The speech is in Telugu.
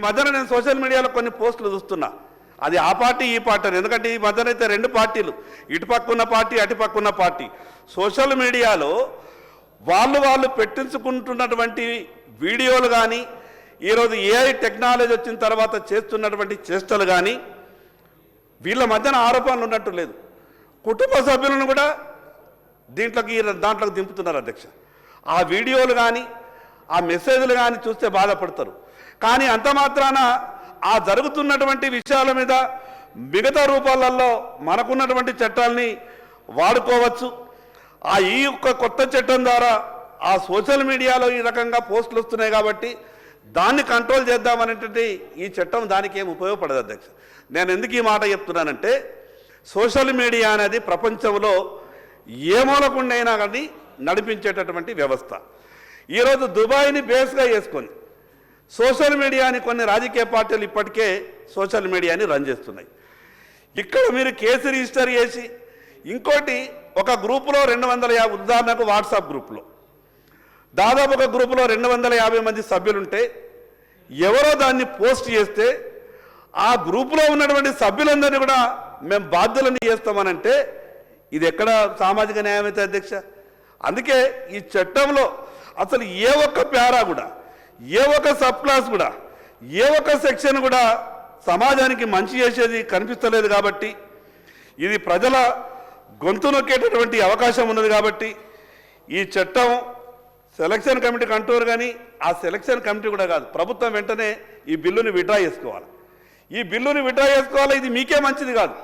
మధ్యన నేను సోషల్ మీడియాలో కొన్ని పోస్టులు చూస్తున్నా, అది ఆ పార్టీ ఈ పార్టీ అని. ఎందుకంటే ఈ మధ్యన అయితే రెండు పార్టీలు, ఇటుపక్కున్న పార్టీ అటుపక్కున్న పార్టీ, సోషల్ మీడియాలో వాళ్ళు పెట్టించుకుంటున్నటువంటి వీడియోలు కానీ, ఈరోజు ఏఐ టెక్నాలజీ వచ్చిన తర్వాత చేస్తున్నటువంటి చేష్టలు కానీ వీళ్ళ మధ్యన ఆరోపణలు ఉన్నట్టు లేదు. కుటుంబ సభ్యులను కూడా దాంట్లోకి దింపుతున్నారు అధ్యక్ష. ఆ వీడియోలు కానీ ఆ మెసేజ్లు కానీ చూస్తే బాధపడతారు. కానీ అంత మాత్రాన ఆ జరుగుతున్నటువంటి విషయాల మీద మిగతా రూపాలలో మనకున్నటువంటి చట్టాలని వాడుకోవచ్చు. ఈ యొక్క కొత్త చట్టం ద్వారా ఆ సోషల్ మీడియాలో ఈ రకంగా పోస్టులు వస్తున్నాయి కాబట్టి దాన్ని కంట్రోల్ చేద్దామనేటువంటి ఈ చట్టం దానికి ఏం ఉపయోగపడదు అధ్యక్ష. నేను ఎందుకు ఈ మాట చెప్తున్నానంటే, సోషల్ మీడియా అనేది ప్రపంచంలో ఏ మూలకుండైనా కానీ నడిపించేటటువంటి వ్యవస్థ. ఈరోజు దుబాయ్ని బేస్గా చేసుకొని సోషల్ మీడియాని కొన్ని రాజకీయ పార్టీలు ఇప్పటికే సోషల్ మీడియాని రన్ చేస్తున్నాయి. ఇక్కడ మీరు కేసు రిజిస్టర్ చేసి ఇంకోటి ఒక గ్రూపులో 250, ఉదాహరణకు వాట్సాప్ గ్రూప్లో దాదాపు ఒక గ్రూపులో 250 మంది సభ్యులుంటే ఎవరో దాన్ని పోస్ట్ చేస్తే ఆ గ్రూపులో ఉన్నటువంటి సభ్యులందరినీ కూడా మేము బాధ్యులని చేస్తామనంటే ఇది ఎక్కడ సామాజిక న్యాయం అయితే అధ్యక్ష? అందుకే ఈ చట్టంలో అసలు ఏ ఒక్క ప్యారా కూడా, ఏ ఒక్క సబ్ క్లాస్ కూడా, ఏ ఒక్క సెక్షన్ కూడా సమాజానికి మంచి చేసేది కనిపిస్తలేదు. కాబట్టి ఇది ప్రజల గొంతు నొక్కేటటువంటి అవకాశం ఉన్నది. కాబట్టి ఈ చట్టం సెలక్షన్ కమిటీ కంట్రోల్, కానీ ఆ సెలక్షన్ కమిటీ కూడా కాదు, ప్రభుత్వం వెంటనే ఈ బిల్లుని విడ్రా చేసుకోవాలి. ఈ బిల్లుని విడ్రా చేసుకోవాలి. ఇది మీకే మంచిది కాదు.